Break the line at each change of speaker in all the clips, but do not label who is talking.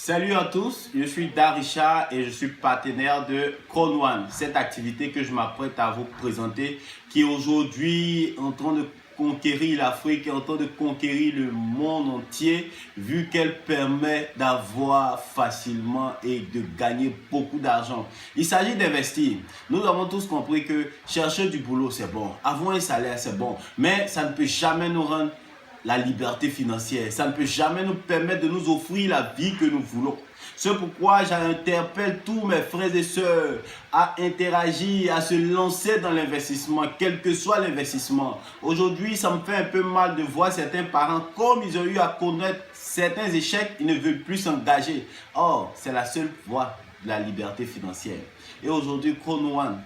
Salut à tous, je suis Darisha et je suis partenaire de Crown1, cette activité que je m'apprête à vous présenter qui est aujourd'hui en train de conquérir l'Afrique, en train de conquérir le monde entier vu qu'elle permet d'avoir facilement et de gagner beaucoup d'argent. Il s'agit d'investir. Nous avons tous compris que chercher du boulot c'est bon, avoir un salaire c'est bon, mais ça ne peut jamais nous rendre la liberté financière. Ça ne peut jamais nous permettre de nous offrir la vie que nous voulons. C'est pourquoi j'interpelle tous mes frères et sœurs à interagir, à se lancer dans l'investissement, quel que soit l'investissement. Aujourd'hui, ça me fait un peu mal de voir certains parents, comme ils ont eu à connaître certains échecs, ils ne veulent plus s'engager. Or, c'est la seule voie de la liberté financière. Et aujourd'hui, Crown1,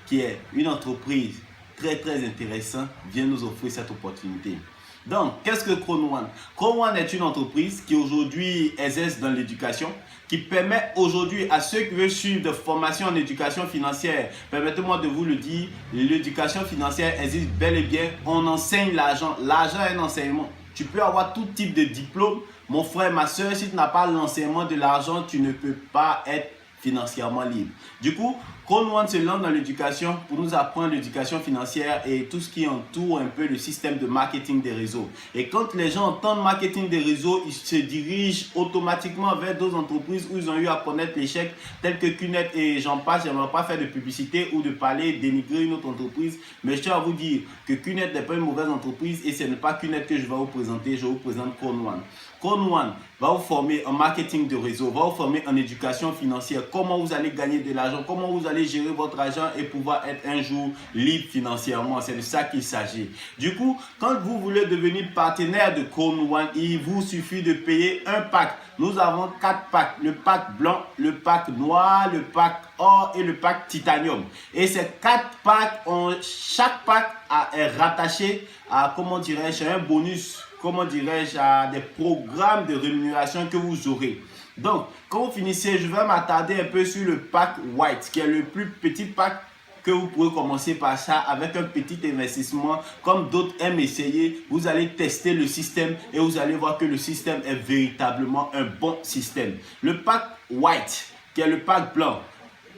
qui est une entreprise très intéressante, vient nous offrir cette opportunité. Donc, qu'est-ce que Crown1? Crown1 est une entreprise qui aujourd'hui exerce dans l'éducation, qui permet aujourd'hui à ceux qui veulent suivre des formations en éducation financière, permettez-moi de vous le dire, l'éducation financière existe bel et bien, on enseigne l'argent. L'argent est un enseignement. Tu peux avoir tout type de diplôme, mon frère, ma soeur, si tu n'as pas l'enseignement de l'argent, tu ne peux pas être financièrement libre. Du coup, Crown1 se lance dans l'éducation pour nous apprendre l'éducation financière et tout ce qui entoure un peu le système de marketing des réseaux. Et quand les gens entendent marketing des réseaux, ils se dirigent automatiquement vers d'autres entreprises où ils ont eu à connaître l'échec, tels que Qnet et j'en passe. Je n'aimerais pas faire de publicité ou de parler, dénigrer une autre entreprise, mais je tiens à vous dire que Qnet n'est pas une mauvaise entreprise et ce n'est pas Qnet que je vais vous présenter, je vous présente Crown1. Crown1 va vous former en marketing de réseau, va vous former en éducation financière, comment vous allez gagner de l'argent, comment vous allez gérer votre argent et pouvoir être un jour libre financièrement. C'est de ça qu'il s'agit. Du coup, quand vous voulez devenir partenaire de Crown1, il vous suffit de payer un pack. Nous avons 4 packs, le pack blanc, le pack noir, le pack or et le pack titanium. Et ces 4 packs, chaque pack est rattaché à, comment dirais-je, un bonus, comment dirais-je, à des programmes de rémunération que vous aurez. Donc, quand vous finissez, je vais m'attarder un peu sur le pack white, qui est le plus petit pack que vous pouvez commencer par ça avec un petit investissement. Comme d'autres aiment essayer, vous allez tester le système et vous allez voir que le système est véritablement un bon système. Le pack white, qui est le pack blanc,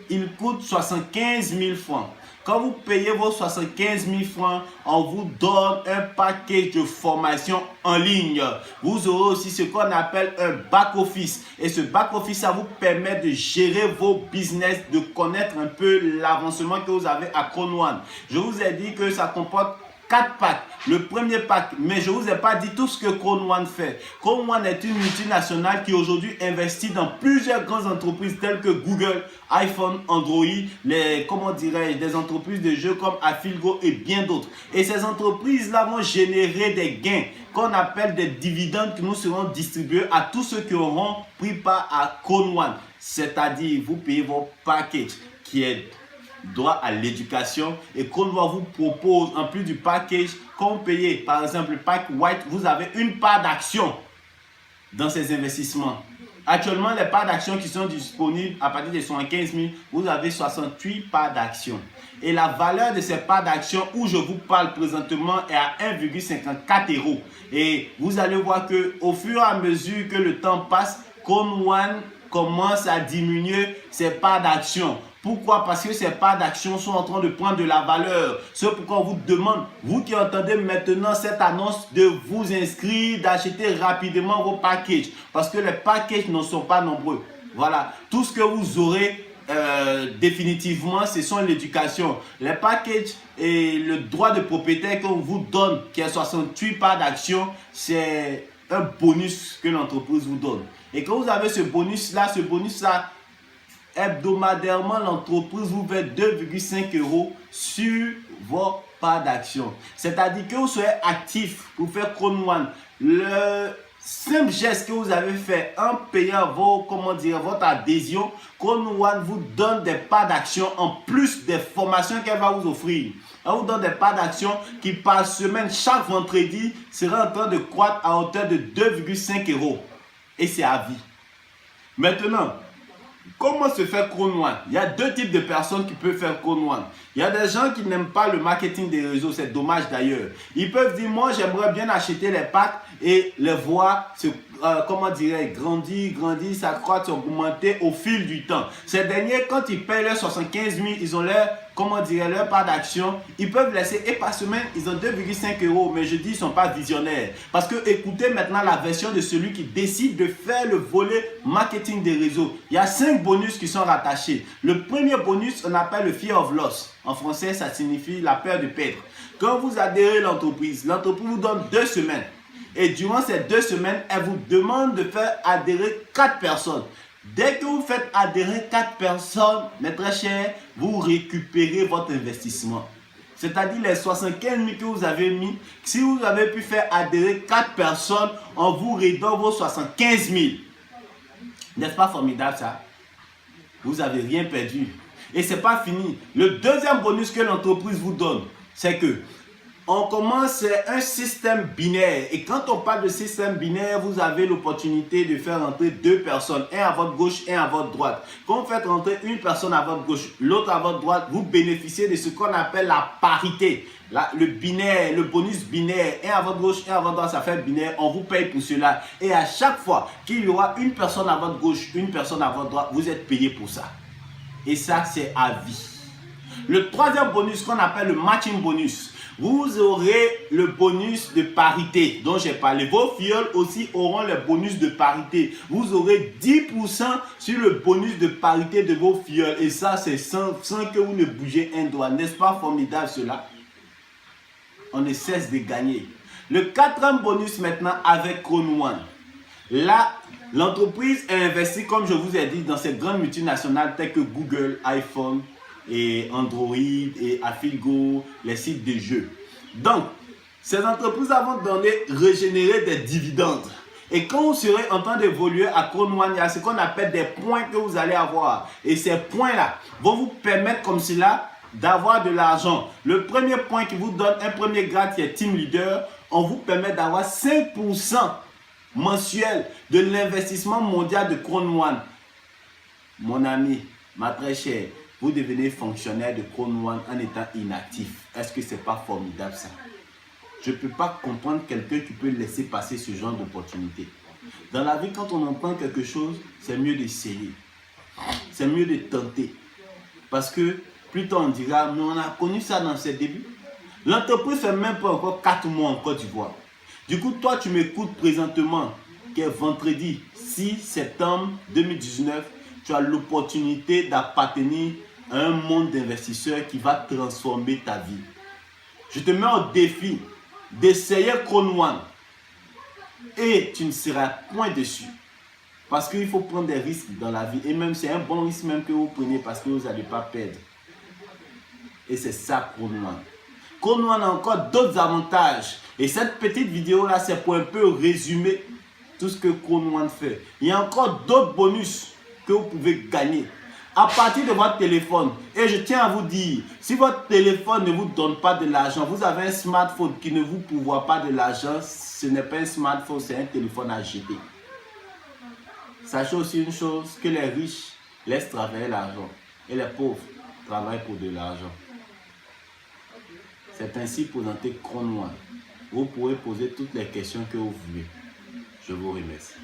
il coûte 75 000 francs. Quand vous payez vos 75 000 francs, on vous donne un package de formation en ligne. Vous aurez aussi ce qu'on appelle un back-office. Et ce back-office, ça vous permet de gérer vos business, de connaître un peu l'avancement que vous avez à Crown1. Je vous ai dit que ça comporte 4 packs. Le premier pack, mais je ne vous ai pas dit tout ce que Crown1 fait. Crown1 est une multinationale qui aujourd'hui investit dans plusieurs grandes entreprises telles que Google, iPhone, Android, des entreprises de jeux comme Afilgo et bien d'autres. Et ces entreprises-là vont générer des gains qu'on appelle des dividendes qui nous seront distribués à tous ceux qui auront pris part à Crown1. C'est-à-dire, vous payez vos packages qui est droit à l'éducation et Crown1 vous propose en plus du package, quand vous payez par exemple le pack white, vous avez une part d'action dans ces investissements. Actuellement, les parts d'action qui sont disponibles à partir de 75 000, vous avez 68 parts d'action. Et la valeur de ces parts d'action où je vous parle présentement est à 1,54 €. Et vous allez voir que au fur et à mesure que le temps passe, Crown1 commence à diminuer ses parts d'action. Pourquoi? Parce que ces parts d'action sont en train de prendre de la valeur. C'est pourquoi on vous demande, vous qui entendez maintenant cette annonce, de vous inscrire, d'acheter rapidement vos packages. Parce que les packages ne sont pas nombreux. Voilà, tout ce que vous aurez définitivement, ce sont l'éducation. Les packages et le droit de propriétaire qu'on vous donne, qui est 68 parts d'action, c'est un bonus que l'entreprise vous donne. Et quand vous avez ce bonus-là, hebdomadairement, l'entreprise vous verse 2,5 € sur vos parts d'action. C'est-à-dire que vous soyez actif pour faire Crown1. Le simple geste que vous avez fait en payant votre adhésion, Crown1 vous donne des parts d'action en plus des formations qu'elle va vous offrir. Elle vous donne des parts d'action qui par semaine, chaque vendredi, sera en train de croître à hauteur de 2,5 €. Et c'est à vie. Maintenant, comment se fait Crown1? Il y a deux types de personnes qui peuvent faire Crown1. Il y a des gens qui n'aiment pas le marketing des réseaux, c'est dommage d'ailleurs. Ils peuvent dire, moi j'aimerais bien acheter les packs et les voir comment dirais-je, grandit, s'accroît, augmenter au fil du temps. Ces derniers, quand ils payent leurs 75 000, ils ont leur, comment dirais leur part d'action, ils peuvent laisser, et par semaine, ils ont 2,5 €, mais je dis, ils ne sont pas visionnaires. Parce que écoutez maintenant la version de celui qui décide de faire le volet marketing des réseaux. Il y a 5 bonus qui sont rattachés. Le premier bonus, on appelle le fear of loss. En français, ça signifie la peur de perdre. Quand vous adhérez à l'entreprise vous donne 2 semaines. Et durant ces 2 semaines, elle vous demande de faire adhérer 4 personnes. Dès que vous faites adhérer 4 personnes, mes très chers, vous récupérez votre investissement. C'est-à-dire les 75 000 que vous avez mis, si vous avez pu faire adhérer 4 personnes, on vous redonne vos 75 000. N'est-ce pas formidable ça? Vous n'avez rien perdu. Et ce n'est pas fini. Le deuxième bonus que l'entreprise vous donne, c'est que on commence un système binaire. Et quand on parle de système binaire, vous avez l'opportunité de faire rentrer 2 personnes, un à votre gauche, un à votre droite. Quand vous faites rentrer une personne à votre gauche, l'autre à votre droite, vous bénéficiez de ce qu'on appelle la parité. Le binaire, le bonus binaire, un à votre gauche, un à votre droite, ça fait binaire, on vous paye pour cela. Et à chaque fois qu'il y aura une personne à votre gauche, une personne à votre droite, vous êtes payé pour ça. Et ça, c'est à vie. Le troisième bonus qu'on appelle le matching bonus, vous aurez le bonus de parité dont j'ai parlé. Vos filleuls aussi auront le bonus de parité. Vous aurez 10% sur le bonus de parité de vos filleuls. Et ça, c'est sans que vous ne bougez un doigt. N'est-ce pas formidable cela? On ne cesse de gagner. Le quatrième bonus maintenant avec Chrono One. Là, l'entreprise a investi, comme je vous ai dit, dans ces grandes multinationales telles que Google, iPhone, et Android et Afilgo, les sites de jeux. Donc, ces entreprises vont régénérer des dividendes. Et quand vous serez en train d'évoluer à Chrono One, il y a ce qu'on appelle des points que vous allez avoir. Et ces points-là vont vous permettre comme cela d'avoir de l'argent. Le premier point qui vous donne un premier grade qui est Team Leader, on vous permet d'avoir 5% mensuel de l'investissement mondial de Chrono One. Mon ami, ma très chère, vous devenez fonctionnaire de Chrono One en étant inactif. Est-ce que ce n'est pas formidable ça? Je ne peux pas comprendre quelqu'un qui peut laisser passer ce genre d'opportunité. Dans la vie, quand on entend quelque chose, c'est mieux d'essayer. C'est mieux de tenter. Parce que plus tard on dira, mais on a connu ça dans ses débuts. L'entreprise ne fait même pas encore 4 mois en Côte d'Ivoire. Du coup, toi, tu m'écoutes présentement, qui est vendredi 6 septembre 2019, tu as l'opportunité d'appartenir à un monde d'investisseurs qui va transformer ta vie. Je te mets au défi d'essayer Chrono One et tu ne seras point déçu. Parce qu'il faut prendre des risques dans la vie. Et même c'est un bon risque même que vous prenez parce que vous n'allez pas perdre. Et c'est ça Chrono One. Chrono One a encore d'autres avantages. Et cette petite vidéo là, c'est pour un peu résumer tout ce que Chrono One fait. Il y a encore d'autres bonus que vous pouvez gagner à partir de votre téléphone. Et je tiens à vous dire, si votre téléphone ne vous donne pas de l'argent, vous avez un smartphone qui ne vous pourvoit pas de l'argent, ce n'est pas un smartphone, c'est un téléphone à jeter. Sachez aussi une chose, que les riches laissent travailler l'argent et les pauvres travaillent pour de l'argent. C'est ainsi présenté Chrono One. Vous pourrez poser toutes les questions que vous voulez. Je vous remercie.